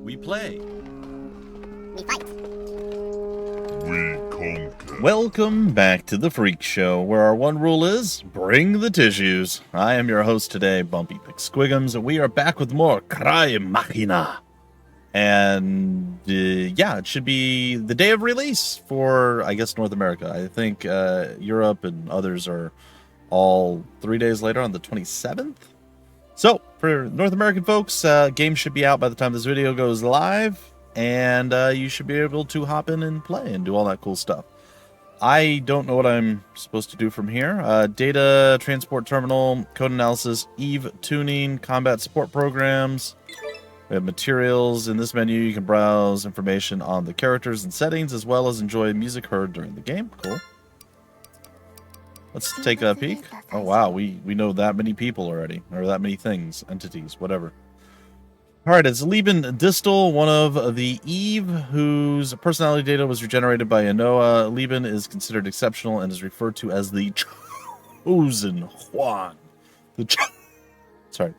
We play. We fight. We conquer. Welcome back to the Freak Show, where our one rule is, bring the tissues. I am your host today, Bumpy McSquigums, and we are back with more Crymachina. And, yeah, it should be the day of release for, I guess, North America. I think Europe and others are all 3 days later on the 27th. So, for North American folks, game should be out by the time this video goes live, and you should be able to hop in and play and do all that cool stuff. I don't know what I'm supposed to do from here. Data, transport terminal, code analysis, EVE tuning, combat support programs. We have materials. In this menu, you can browse information on the characters and settings, as well as enjoy music heard during the game. Cool. Let's take a peek. Oh, wow. We know that many people already. Or that many things, entities, whatever. All right, it's Lieben Distel, one of the Eve, whose personality data was regenerated by Anoa. Lieben is considered exceptional and is referred to as the Chosen One. The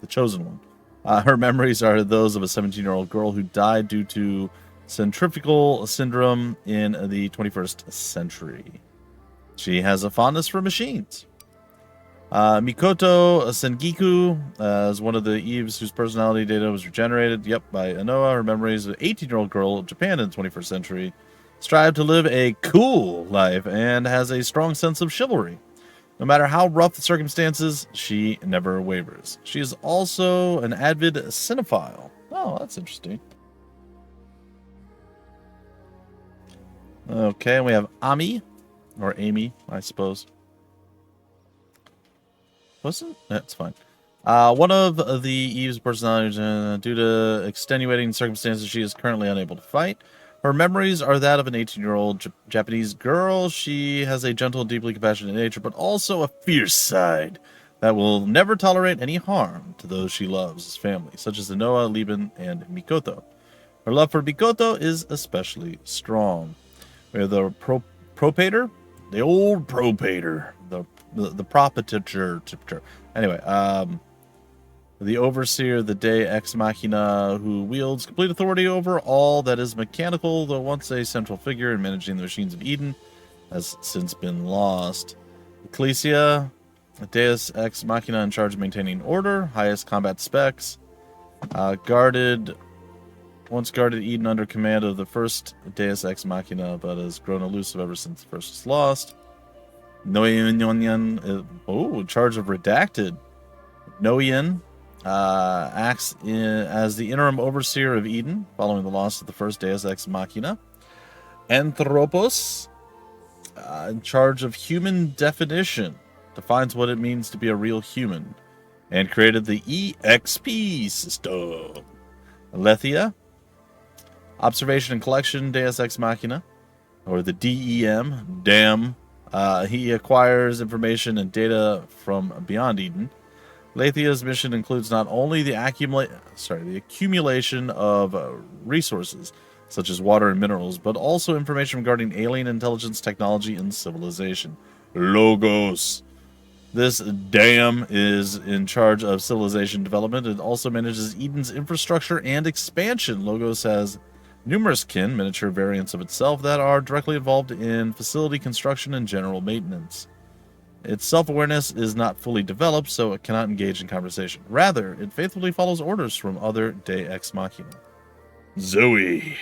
Chosen One. Her memories are those of a 17-year-old girl who died due to centrifugal syndrome in the 21st century. She has a fondness for machines. Mikoto Sengiku is one of the Eves whose personality data was regenerated, by Anoa. Her memories of an 18-year-old girl of Japan in the 21st century. Strive to live a cool life and has a strong sense of chivalry. No matter how rough the circumstances, she never wavers. She is also an avid cinephile. Oh, that's interesting. Okay, we have Ami, or Amy, I suppose. That's fine. One of the Eve's personalities, due to extenuating circumstances, she is currently unable to fight. Her memories are that of an 18-year-old Japanese girl. She has a gentle, deeply compassionate nature, but also a fierce side that will never tolerate any harm to those she loves as family, such as Anoa, Lieben, and Mikoto. Her love for Mikoto is especially strong. We have the Propator, the old Propator, the Propagator. Anyway, the Overseer, the Day Ex Machina, who wields complete authority over all that is mechanical, though once a central figure in managing the machines of Eden, has since been lost. Ecclesia, Deus Ex Machina in charge of maintaining order, highest combat specs. Once guarded Eden under command of the first Deus Ex Machina, but has grown elusive ever since the first was lost. Noyan, in charge of Redacted. Noyan acts as the interim overseer of Eden, following the loss of the first Deus Ex Machina. Anthropos, in charge of human definition, defines what it means to be a real human, and created the EXP system. Alethea, observation and collection Deus Ex Machina, or the DEM, he acquires information and data from beyond Eden. Lethea's mission includes not only the accumulation of resources, such as water and minerals, but also information regarding alien intelligence, technology, and civilization. Logos. This dam is in charge of civilization development and also manages Eden's infrastructure and expansion. Logos has numerous kin, miniature variants of itself, that are directly involved in facility construction and general maintenance. Its self-awareness is not fully developed, so it cannot engage in conversation. Rather, it faithfully follows orders from other Deus Ex Machina. Zoe.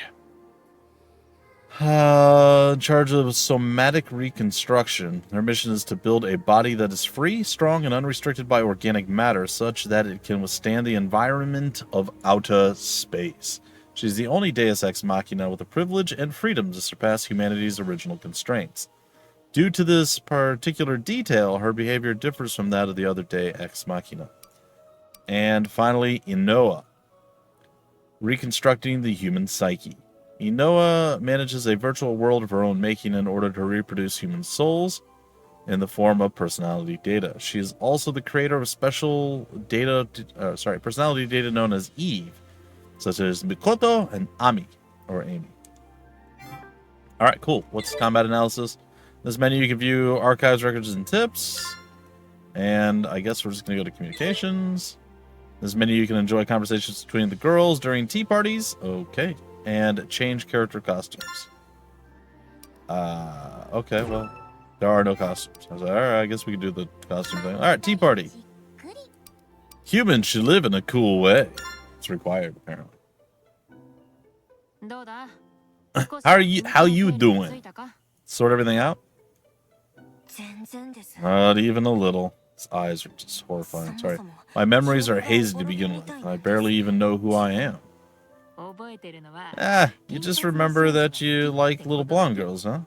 In charge of somatic reconstruction. Her mission is to build a body that is free, strong, and unrestricted by organic matter, such that it can withstand the environment of outer space. She's the only Deus Ex Machina with the privilege and freedom to surpass humanity's original constraints. Due to this particular detail, her behavior differs from that of the other Deus Ex Machina. And finally, Inoa. Reconstructing the human psyche. Inoa manages a virtual world of her own making in order to reproduce human souls in the form of personality data. She is also the creator of personality data known as Eve, such as Mikoto and Ami, or Amy. All right, cool. What's combat analysis? This menu, you can view archives, records, and tips. And I guess we're just going to go to communications. This menu you can enjoy conversations between the girls during tea parties. Okay. And change character costumes. Okay, well, there are no costumes. I was like, alright, I guess we can do the costume thing. Alright, tea party. Humans should live in a cool way. It's required, apparently. How you doing? Sort everything out? Not even a little. His eyes are just horrifying. Sorry. My memories are hazy to begin with. I barely even know who I am. You just remember that you like little blonde girls, huh?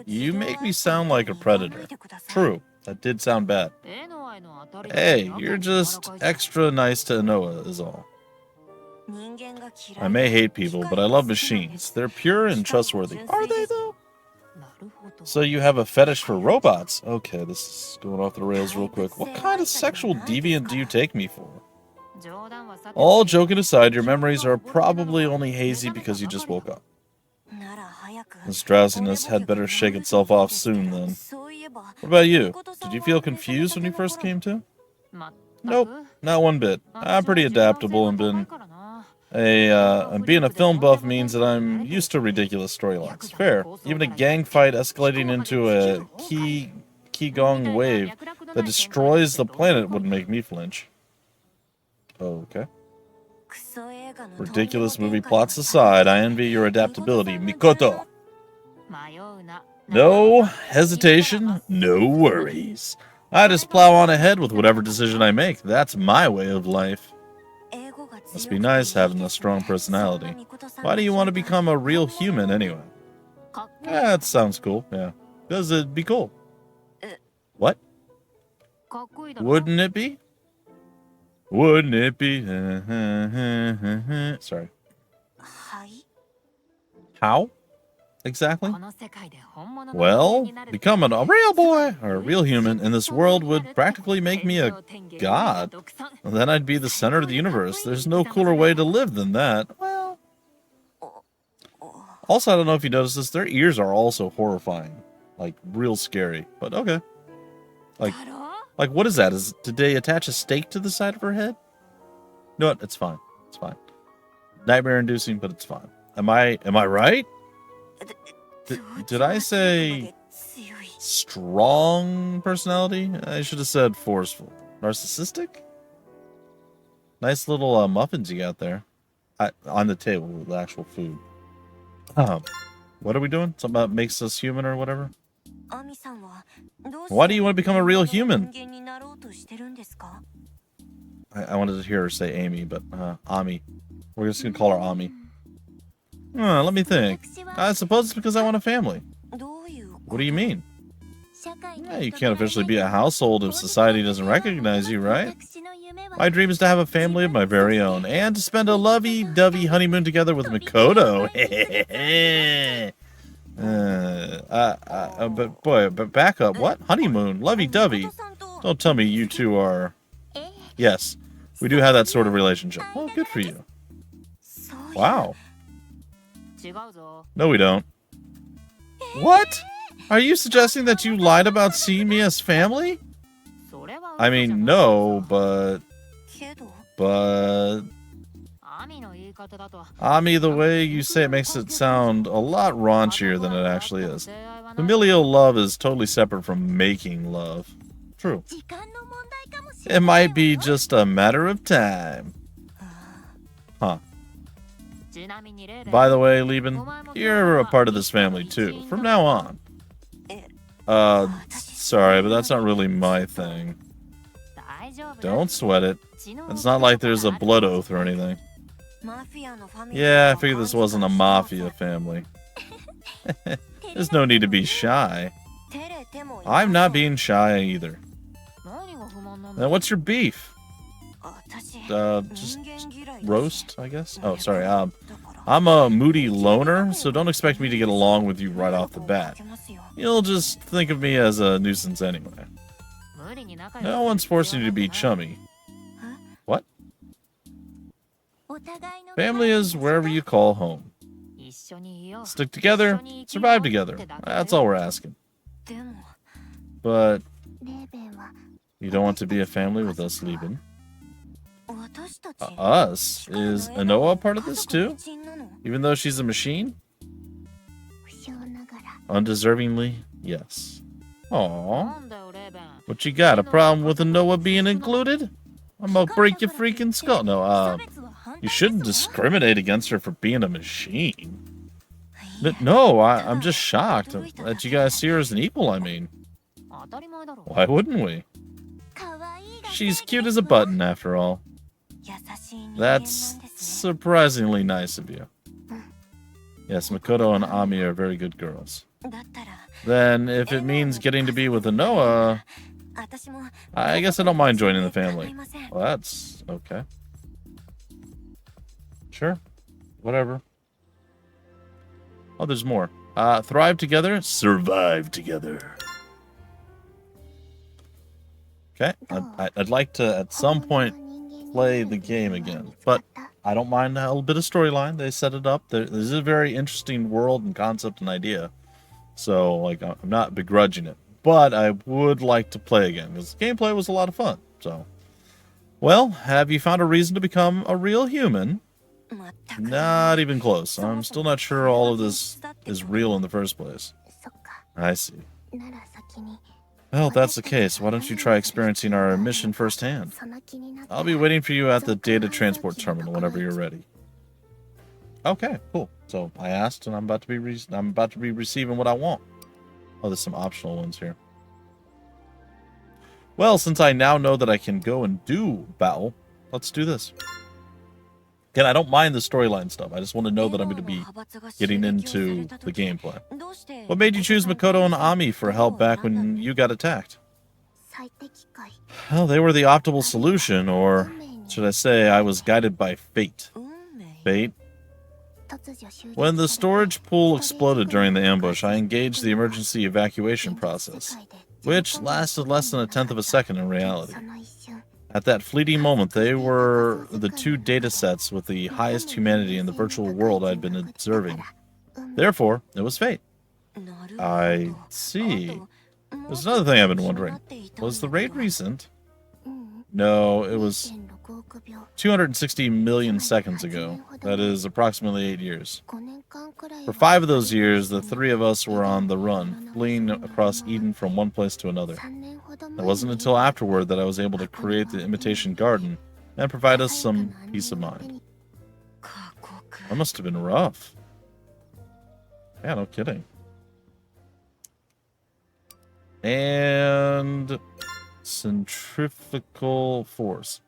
You make me sound like a predator. True, that did sound bad. Hey, you're just extra nice to Noah is all. I may hate people, but I love machines. They're pure and trustworthy. Are they, though? So you have a fetish for robots? Okay, this is going off the rails real quick. What kind of sexual deviant do you take me for? All joking aside, your memories are probably only hazy because you just woke up. This drowsiness had better shake itself off soon, then. What about you? Did you feel confused when you first came to? Nope, not one bit. I'm pretty adaptable and being a film buff means that I'm used to ridiculous storylines. Fair. Even a gang fight escalating into a Qigong wave that destroys the planet wouldn't make me flinch. Okay. Ridiculous movie plots aside, I envy your adaptability, Mikoto. No hesitation, no worries. I just plow on ahead with whatever decision I make. That's my way of life. Must be nice having a strong personality. Why do you want to become a real human anyway? That sounds cool, yeah. Because it'd be cool. What? Wouldn't it be? Wouldn't it be? Sorry. How? Exactly? Well, becoming a real boy or a real human in this world would practically make me a god. Then I'd be the center of the universe. There's no cooler way to live than that. Well. Also, I don't know if you noticed this, their ears are also horrifying. Like, real scary. But okay. Like what is that? Did they attach a stake to the side of her head? You know what? It's fine. It's fine. Nightmare inducing, but it's fine. Am I right? Did I say strong personality? I should have said forceful. Narcissistic? Nice little muffins you got there. On the table with the actual food. What are we doing? Something about makes us human or whatever? Why do you want to become a real human? I wanted to hear her say Amy, but Ami. We're just going to call her Ami. Let me think. I suppose it's because I want a family. What do you mean? You can't officially be a household if society doesn't recognize you, right? My dream is to have a family of my very own and to spend a lovey-dovey honeymoon together with Mikoto. But back up. What? Honeymoon? Lovey-dovey? Don't tell me you two are... Yes, we do have that sort of relationship. Oh, good for you. Wow. No, we don't. What? Are you suggesting that you lied about seeing me as family? I mean, no, but... Ami, the way you say it makes it sound a lot raunchier than it actually is. Familial love is totally separate from making love. True. It might be just a matter of time. Huh. By the way, Lieben, you're a part of this family too, from now on. Sorry, but that's not really my thing. Don't sweat it. It's not like there's a blood oath or anything. Yeah, I figured this wasn't a mafia family. There's no need to be shy. I'm not being shy either. Now, what's your beef? Just roast, I guess? Oh, sorry. I'm a moody loner, so don't expect me to get along with you right off the bat. You'll just think of me as a nuisance anyway. No one's forcing you to be chummy. What? Family is wherever you call home. Stick together, survive together. That's all we're asking. But you don't want to be a family with us, Lieben? Us? Is Anoa part of this too? Even though she's a machine? Undeservingly, yes. Aww. What you got? A problem with Anoa being included? I'm gonna break your freaking skull. No, you shouldn't discriminate against her for being a machine. No, I'm just shocked that you guys see her as an equal, I mean. Why wouldn't we? She's cute as a button, after all. That's surprisingly nice of you. Yes, Makoto and Ami are very good girls. Then, if it means getting to be with Anoa, I guess I don't mind joining the family. Well, that's okay. Sure. Whatever. Oh, there's more. Thrive together, survive together. Okay. I'd like to, at some point, play the game again. But I don't mind a little bit of storyline. They set it up. There's a very interesting world and concept and idea. So, like, I'm not begrudging it. But I would like to play again, because the gameplay was a lot of fun. So, well, have you found a reason to become a real human? Not even close. I'm still not sure all of this is real in the first place. I see. Well, if that's the case, why don't you try experiencing our mission firsthand? I'll be waiting for you at the data transport terminal whenever you're ready. Okay, cool. So I asked, and I'm about to be receiving what I want. Oh, there's some optional ones here. Well, since I now know that I can go and do battle, let's do this. Again, I don't mind the storyline stuff. I just want to know that I'm going to be getting into the gameplay. What made you choose Makoto and Ami for help back when you got attacked? Well, they were the optimal solution, or should I say I was guided by fate. Fate? When the storage pool exploded during the ambush, I engaged the emergency evacuation process, which lasted less than 1/10 of a second in reality. At that fleeting moment, they were the two data sets with the highest humanity in the virtual world I'd been observing. Therefore, it was fate. I see. There's another thing I've been wondering. Was the raid recent? No, it was 260 million seconds ago. That is approximately 8 years. For 5 of those years, the 3 of us were on the run, fleeing across Eden from one place to another. It wasn't until afterward that I was able to create the imitation garden and provide us some peace of mind. That must have been rough. Yeah, no kidding. And centrifugal force.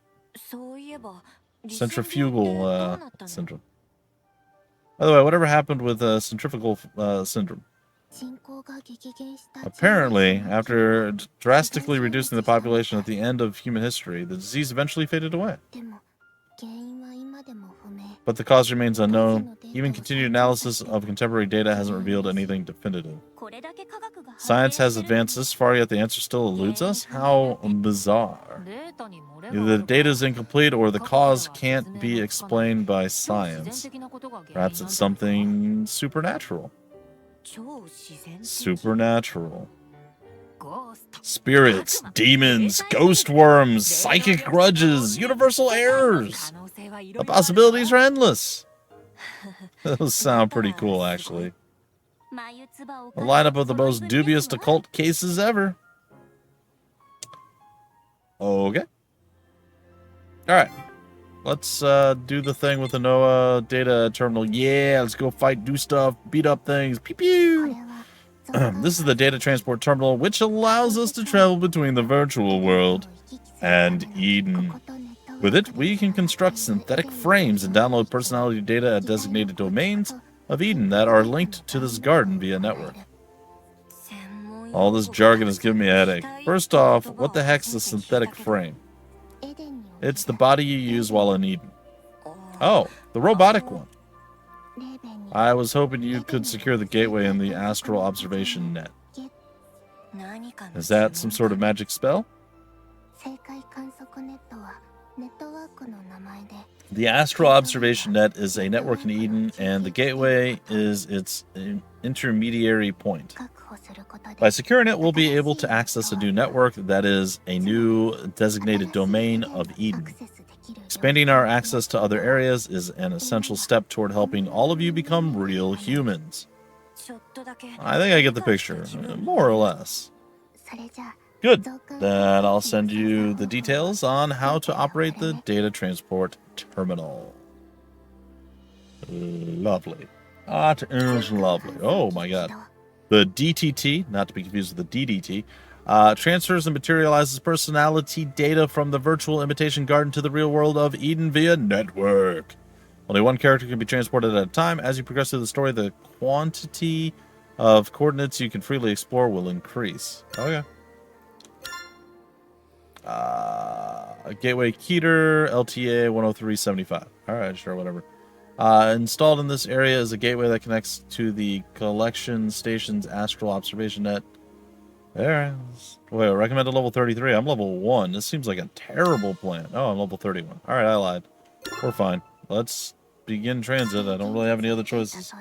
Centrifugal syndrome. By the way, whatever happened with centrifugal syndrome? Apparently, after drastically reducing the population at the end of human history, the disease eventually faded away. But the cause remains unknown. Even continued analysis of contemporary data hasn't revealed anything definitive. Science has advanced this far, yet the answer still eludes us? How bizarre. Either the data is incomplete or the cause can't be explained by science. Perhaps it's something supernatural. Supernatural. Spirits, demons, ghost worms, psychic grudges, universal errors. The possibilities are endless. Those sound pretty cool, actually. A lineup of the most dubious occult cases ever. Okay. Alright. Let's do the thing with the NOAA data terminal. Yeah, let's go fight, do stuff, beat up things. Pew pew! This is the data transport terminal, which allows us to travel between the virtual world and Eden. With it, we can construct synthetic frames and download personality data at designated domains of Eden that are linked to this garden via network. All this jargon is giving me a headache. First off, what the heck's a synthetic frame? It's the body you use while in Eden. Oh, the robotic one. I was hoping you could secure the gateway in the astral observation net. Is that some sort of magic spell? The astral observation net is a network in Eden, and the gateway is its intermediary point. By securing it, we'll be able to access a new network that is a new designated domain of Eden. Expanding our access to other areas is an essential step toward helping all of you become real humans. I think I get the picture, more or less. Good. Then I'll send you the details on how to operate the data transport terminal. Lovely. That is lovely. Oh my god. The DTT, not to be confused with the DDT, transfers and materializes personality data from the virtual imitation garden to the real world of Eden via network. Only one character can be transported at a time. As you progress through the story, the quantity of coordinates you can freely explore will increase. Okay. Gateway Keter, LTA 10375. Alright, sure, whatever. Installed in this area is a gateway that connects to the collection station's astral observation net. There. Wait, recommended level 33. I'm level 1. This seems like a terrible plan. Oh, I'm level 31. Alright, I lied. We're fine. Let's begin transit. I don't really have any other choices.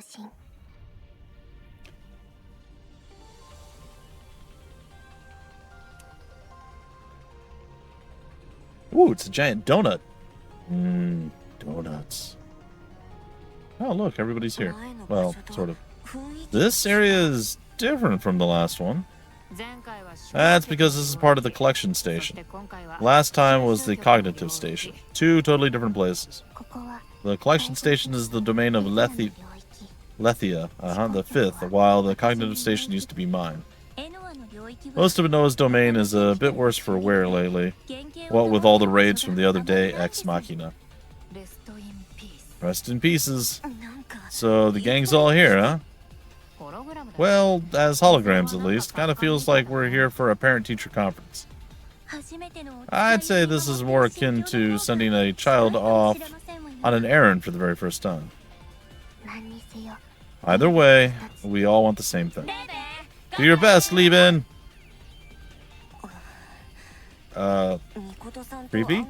Ooh, it's a giant donut. Donuts. Oh, look, everybody's here. Well, sort of. This area is different from the last one. That's because this is part of the collection station. Last time was the cognitive station. Two totally different places. The collection station is the domain of Lethia, the fifth, while the cognitive station used to be mine. Most of Noah's domain is a bit worse for wear lately. What with all the raids from the other day, ex machina. Rest in pieces. So the gang's all here, huh? Well, as holograms at least. Kind of feels like we're here for a parent-teacher conference. I'd say this is more akin to sending a child off on an errand for the very first time. Either way, we all want the same thing. Do your best, Lieben! Creepy?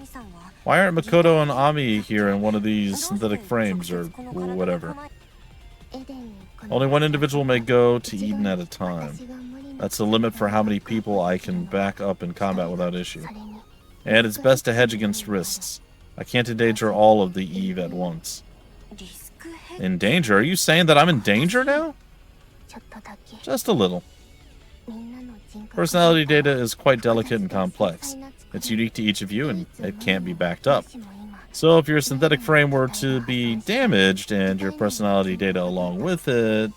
Why aren't Makoto and Ami here in one of these synthetic frames, or whatever? Only one individual may go to Eden at a time. That's the limit for how many people I can back up in combat without issue. And it's best to hedge against risks. I can't endanger all of the Eve at once. In danger? Are you saying that I'm in danger now? Just a little. Personality data is quite delicate and complex. It's unique to each of you, and it can't be backed up. So if your synthetic frame were to be damaged, and your personality data along with it,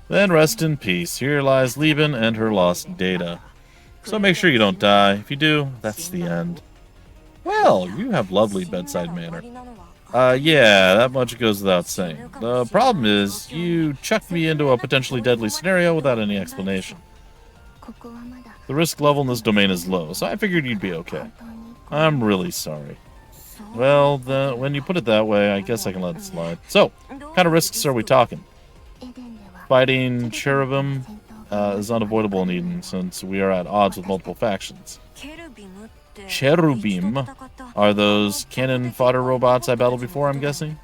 then rest in peace. Here lies Lieben and her lost data. So make sure you don't die. If you do, that's the end. Well, you have lovely bedside manner. Yeah, that much goes without saying. The problem is, you chucked me into a potentially deadly scenario without any explanation. The risk level in this domain is low, so I figured you'd be okay. I'm really sorry. Well, when you put it that way, I guess I can let it slide. So, what kind of risks are we talking? Fighting cherubim is unavoidable in Eden, since we are at odds with multiple factions. Cherubim are those cannon fodder robots I battled before, I'm guessing?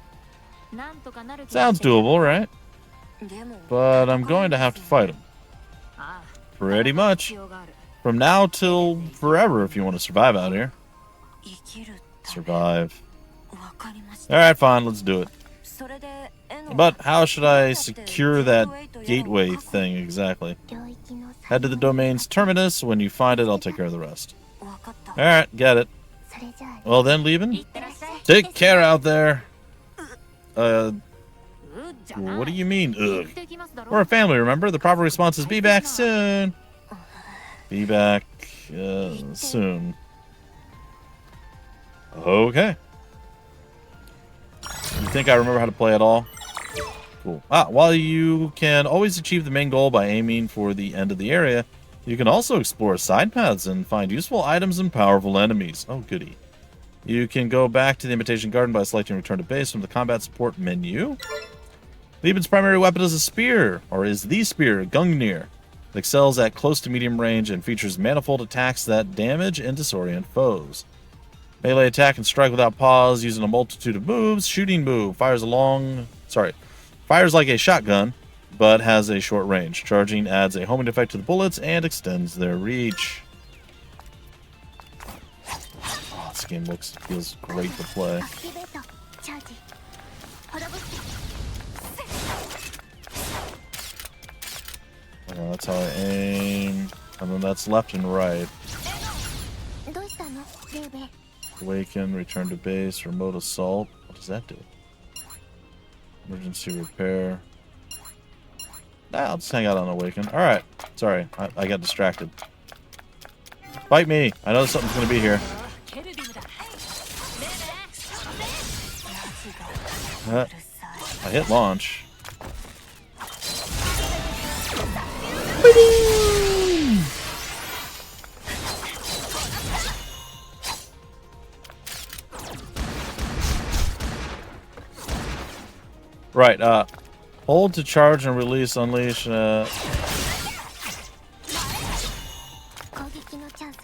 Sounds doable, right? But I'm going to have to fight them. Pretty much. From now till forever if you want to survive out here. Survive. Alright, fine, let's do it. But how should I secure that gateway thing exactly? Head to the domain's terminus. When you find it, I'll take care of the rest. Alright, get it. Well then, Lieben? Take care out there. What do you mean, ugh? We're a family, remember? The proper response is be back soon. Be back, soon. Okay. You think I remember how to play at all? Cool. While you can always achieve the main goal by aiming for the end of the area, you can also explore side paths and find useful items and powerful enemies. Oh, goody. You can go back to the Imitation Garden by selecting Return to Base from the Combat Support menu. Lieben's primary weapon is a spear, or is the spear, Gungnir. It excels at close to medium range and features manifold attacks that damage and disorient foes. Melee attack and strike without pause using a multitude of moves. Shooting move fires like a shotgun, but has a short range. Charging adds a homing effect to the bullets and extends their reach. Oh, This game feels great to play. アクティベートチャージ滅ぼす Okay, that's how I aim. And then that's left and right. どうしたのレイベイ Awaken, return to base, remote assault. What does that do? Emergency repair. Nah, I'll just hang out on Awaken. Alright. Sorry, I got distracted. Fight me! I know something's gonna be here. I hit launch. Right, hold to charge and release, unleash, 攻撃のチャンス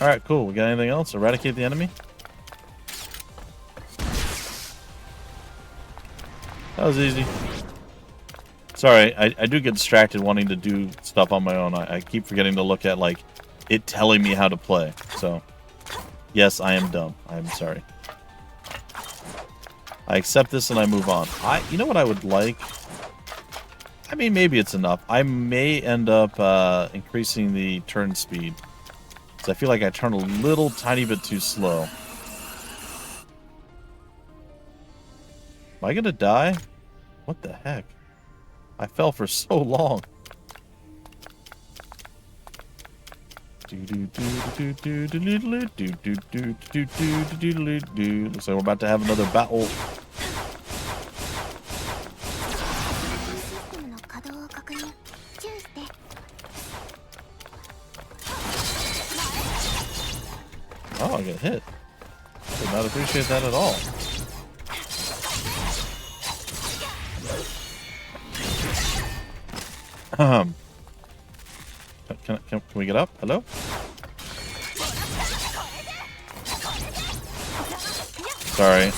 Alright, cool. We got anything else? Eradicate the enemy? That was easy. Sorry, I do get distracted wanting to do stuff on my own. I keep forgetting to look at, like, it telling me how to play. So, yes, I am dumb. I'm sorry. I accept this and I move on. You know what I would like? I mean, maybe it's enough. I may end up increasing the turn speed. Because I feel like I turn a little tiny bit too slow. Am I gonna die? What the heck? I fell for so long. Looks like we're about to have another battle. システムの稼働を確認注意して Oh, I got hit. I did not appreciate that at all. Can we get up? Hello? Sorry.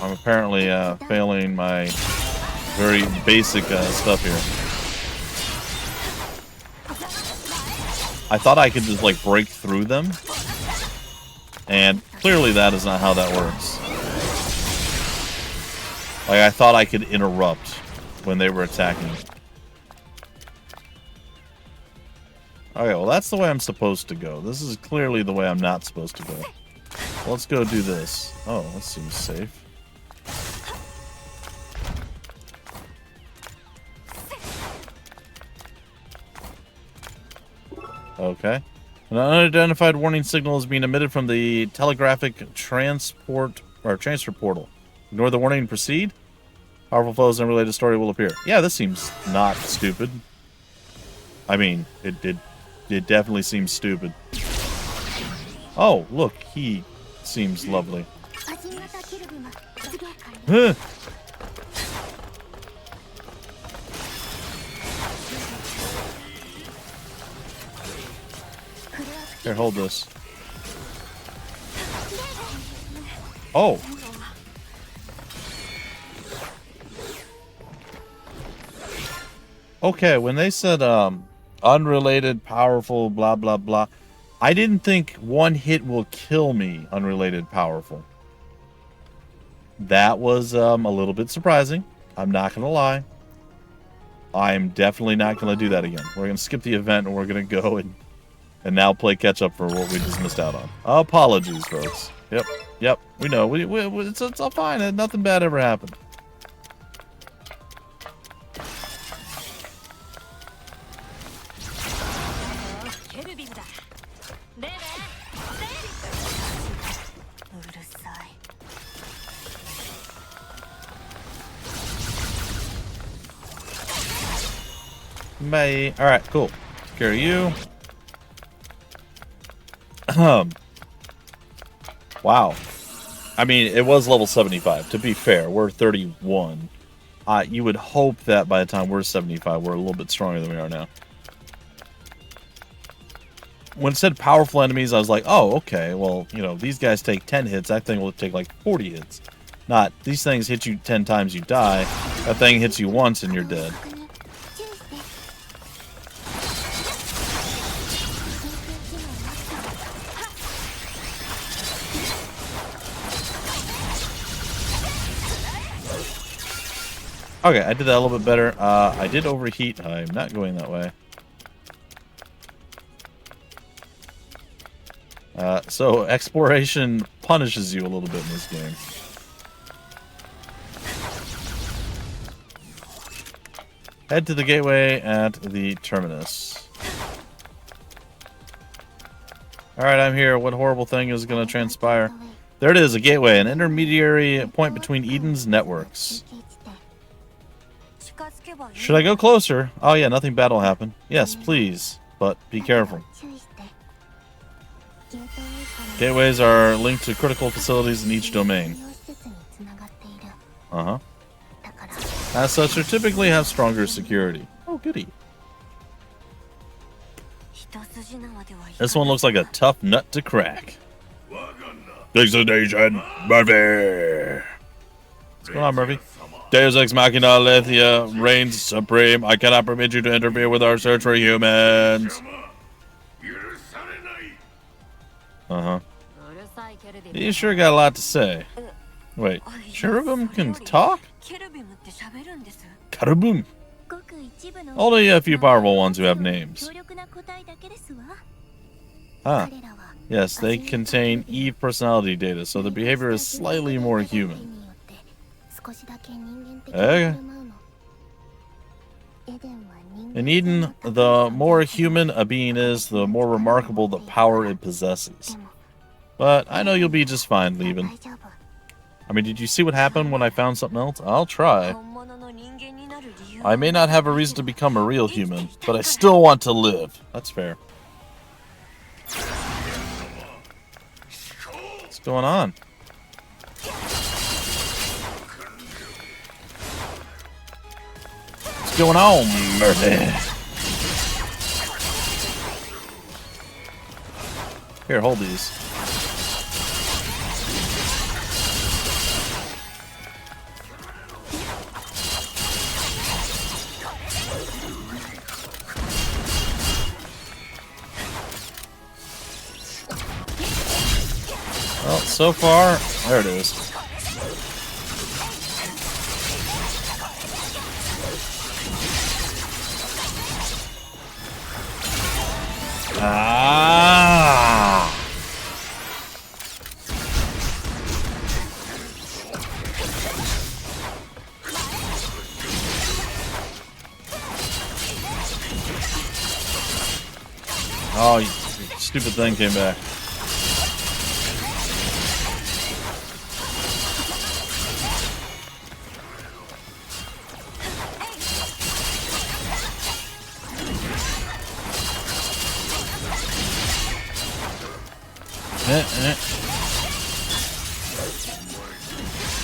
I'm apparently failing my very basic stuff here. I thought I could just, like, break through them. And clearly that is not how that works. Like, I thought I could interrupt when they were attacking. Okay, well, that's the way I'm supposed to go. This is clearly the way I'm not supposed to go. Let's go do this. Oh, that seems safe. Okay. An unidentified warning signal is being emitted from the telegraphic transfer portal. Ignore the warning and proceed. Powerful foes and related story will appear. Yeah, this seems not stupid. I mean, it definitely seems stupid. Oh, look, he seems lovely. アジン型キルビマ出現完了 Huh. Here, hold this. Oh. Okay, when they said unrelated, powerful, blah blah blah, I didn't think one hit will kill me, unrelated, powerful. That was a little bit surprising. I'm not gonna lie. I'm definitely not gonna do that again. We're gonna skip the event and we're gonna go and now play catch up for what we just missed out on. Apologies, folks. Yep, we know. It's all fine. Nothing bad ever happened. Bye. Alright, cool. Take care of you. Wow. I mean, it was level 75. To be fair, we're 31. You would hope that by the time we're 75, we're a little bit stronger than we are now. When it said powerful enemies, I was like, oh, okay. Well, you know, these guys take 10 hits. That thing will take like 40 hits. Not, these things hit you 10 times, you die. That thing hits you once and you're dead. 注意して Okay, I did that a little bit better. I did overheat. I'm not going that way. So exploration punishes you a little bit in this game. Head to the gateway at the terminus. Alright, I'm here. What horrible thing is going to transpire? There it is, a gateway, an intermediary point between Eden's networks. Should I go closer? Oh yeah, nothing bad will happen. Yes, please, but be careful. Gateways are linked to critical facilities in each domain. Uh-huh. As such, they typically have stronger security. Oh, goody. This one looks like a tough nut to crack. Destination, Murphy! What's going on, Murphy? Deus Ex Machina Lethia reigns supreme. I cannot permit you to interfere with our search for humans. Uh-huh. You sure got a lot to say. Wait, cherubim can talk? Cherubim. Only a few powerful ones who have names. Huh. Yes, they contain Eve personality data, so the behavior is slightly more human. Okay. In Eden, the more human a being is, the more remarkable the power it possesses. But I know you'll be just fine leaving. I mean, did you see what happened when I found something else? I'll try. I may not have a reason to become a real human, but I still want to live. That's fair. What's going on? What's going on, Murphy? Here, hold these. Well, so far, there it is. Ah! Oh, you stupid thing came back.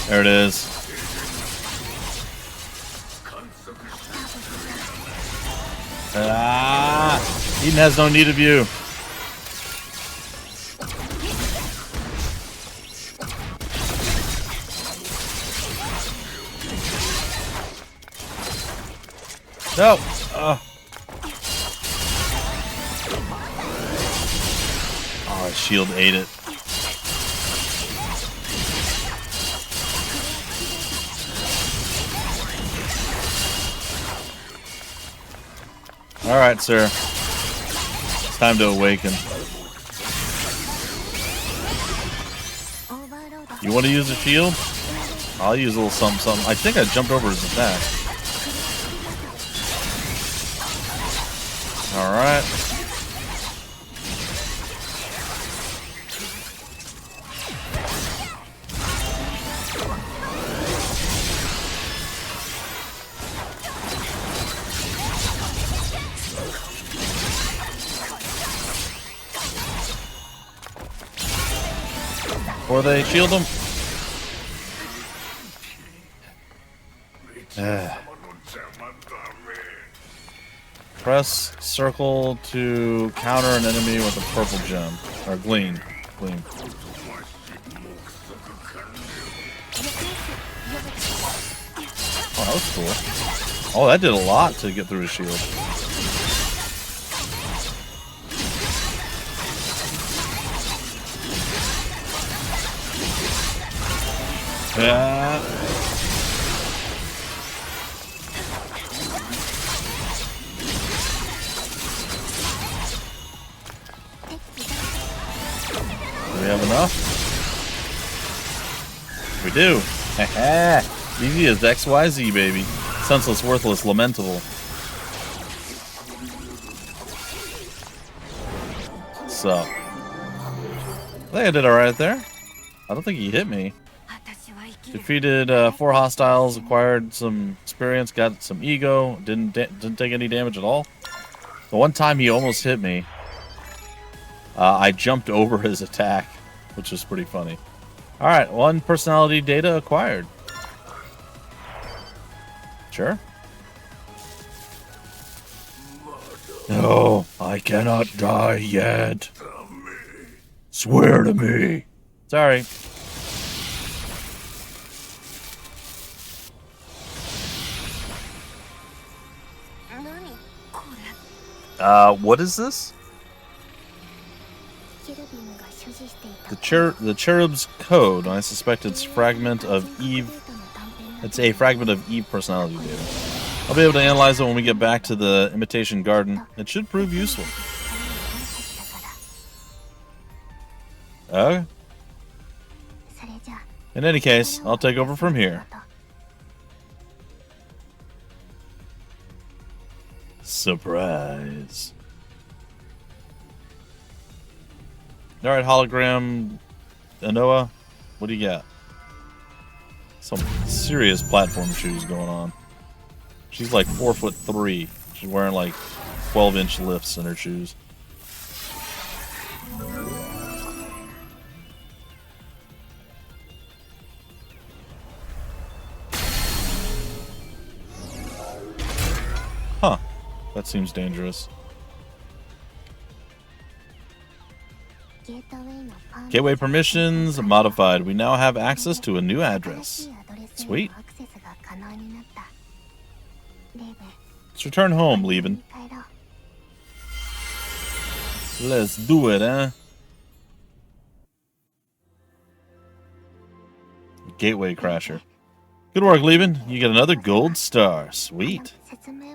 There it is. Ah! Eden has no need of you. No! Oh, his shield ate it. Alright, sir. It's time to awaken. You want to use a shield? I'll use a little something. I think I jumped over his attack. Alright. Or they shield him. Press circle to counter an enemy with a purple gem. Or gleam. Gleam. Oh, that was cool. Oh, that did a lot to get through his shield. Yeah. we have enough? We do. Haha. Easy as XYZ, baby. Senseless, worthless, lamentable. So, I think I did alright there. I don't think he hit me. Defeated 4 hostiles, acquired some experience, got some ego, didn't take any damage at all. The one time he almost hit me, I jumped over his attack, which was pretty funny. Alright, 1 personality data acquired. Sure. No, I cannot die yet. Swear to me. Sorry. What is this? The cherub's code. I suspect it's fragment of Eve. It's a fragment of Eve personality data. I'll be able to analyze it when we get back to the imitation garden. It should prove useful. Okay. In any case, I'll take over from here. Surprise. Alright, hologram Anoa, what do you got? Some serious platform shoes going on. She's like 4'3". She's wearing like 12-inch lifts in her shoes. Huh. That seems dangerous. Gateway permissions modified. We now have access to a new address. Sweet. Let's return home, Leben. Let's do it, eh? Gateway crasher. Good work, Leben. You get another gold star. Sweet.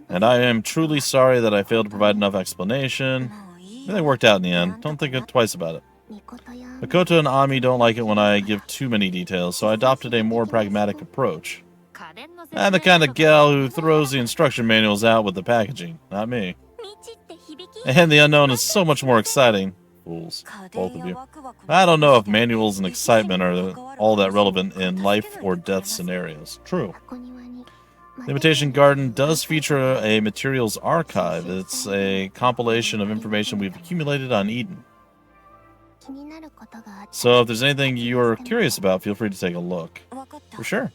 And I am truly sorry that I failed to provide enough explanation. Everything worked out in the end. Don't think twice about it. Makoto and Ami don't like it when I give too many details, so I adopted a more pragmatic approach. I'm the kind of gal who throws the instruction manuals out with the packaging, not me. And the unknown is so much more exciting. Fools, both of you. I don't know if manuals and excitement are all that relevant in life or death scenarios. True. The Imitation Garden does feature a materials archive. It's a compilation of information we've accumulated on Eden. So if there's anything you're curious about, feel free to take a look. For sure.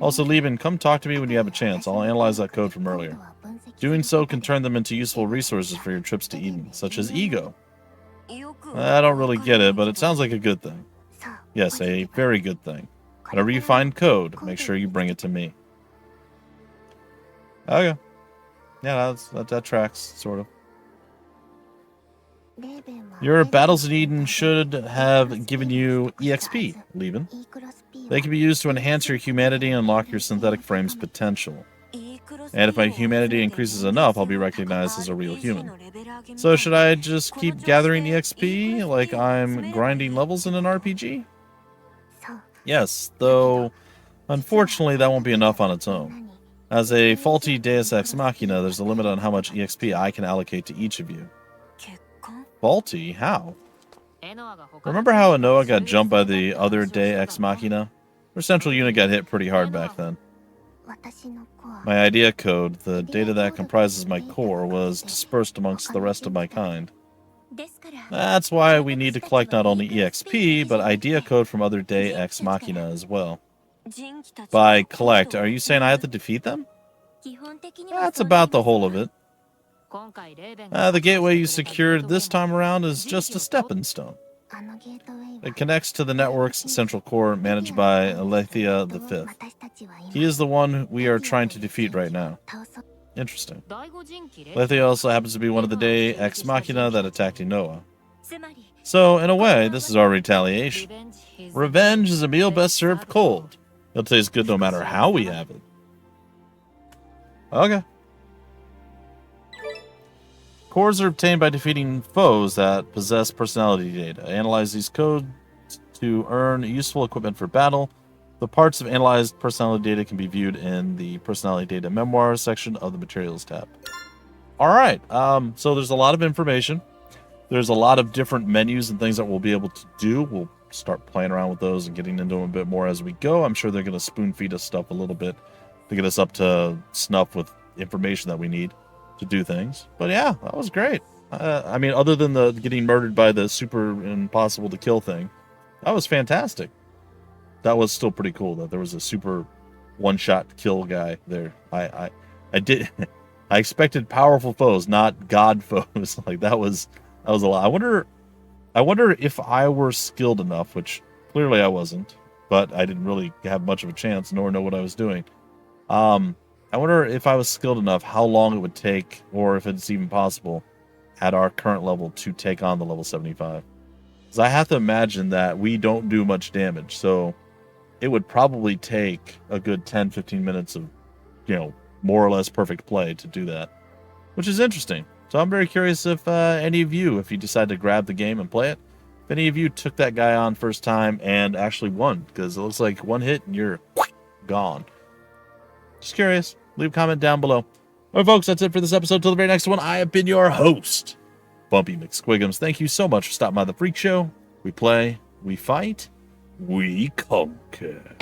Also, Leben, come talk to me when you have a chance. I'll analyze that code from earlier. Doing so can turn them into useful resources for your trips to Eden, such as ego. I don't really get it, but it sounds like a good thing. Yes, a very good thing. Whenever you find code, make sure you bring it to me. Okay. Yeah, that tracks, sort of. Your battles in Eden should have given you EXP, Leben. They can be used to enhance your humanity and unlock your synthetic frame's potential. And if my humanity increases enough, I'll be recognized as a real human. So should I just keep gathering EXP like I'm grinding levels in an RPG? Yes, though unfortunately that won't be enough on its own. As a faulty Deus Ex Machina, there's a limit on how much EXP I can allocate to each of you. Faulty? How? Remember how Anoa got jumped by the other Deus Ex Machina? Her central unit got hit pretty hard back then. My idea code, the data that comprises my core, was dispersed amongst the rest of my kind. That's why we need to collect not only EXP, but idea code from other Deus Ex Machina as well. By collect, are you saying I have to defeat them? That's about the whole of it. The gateway you secured this time around is just a stepping stone. It connects to the network's central core managed by Alethea V. He is the one we are trying to defeat right now. Interesting. Alethea also happens to be one of the Deus Ex Machina that attacked Inoa. So, in a way, this is our retaliation. Revenge is a meal best served cold. It'll taste good no matter how we have it. Okay. Cores are obtained by defeating foes that possess personality data. Analyze these codes to earn useful equipment for battle. The parts of analyzed personality data can be viewed in the personality data memoirs section of the materials tab. All right, so there's a lot of information. There's a lot of different menus and things that we'll be able to do. We'll start playing around with those and getting into them a bit more as we go. I'm sure they're going to spoon feed us stuff a little bit to get us up to snuff with information that we need to do things. But yeah, that was great. I mean, other than the getting murdered by the super impossible to kill thing, that was fantastic. That was still pretty cool that there was a super one-shot kill guy there. I did I expected powerful foes, not god foes. Like that was a lot. I wonder if I were skilled enough, which clearly I wasn't, but I didn't really have much of a chance nor know what I was doing. I wonder if I was skilled enough, how long it would take, or if it's even possible at our current level to take on the level 75. Because I have to imagine that we don't do much damage, so it would probably take a good 10-15 minutes of, more or less perfect play to do that, which is interesting. So I'm very curious if any of you, if you decide to grab the game and play it, if any of you took that guy on first time and actually won, because it looks like one hit and you're gone. Just curious. Leave a comment down below. All right, folks, that's it for this episode. Till the very next one, I have been your host, Bumpy McSquigums. Thank you so much for stopping by the Freak Show. We play, we fight, we conquer.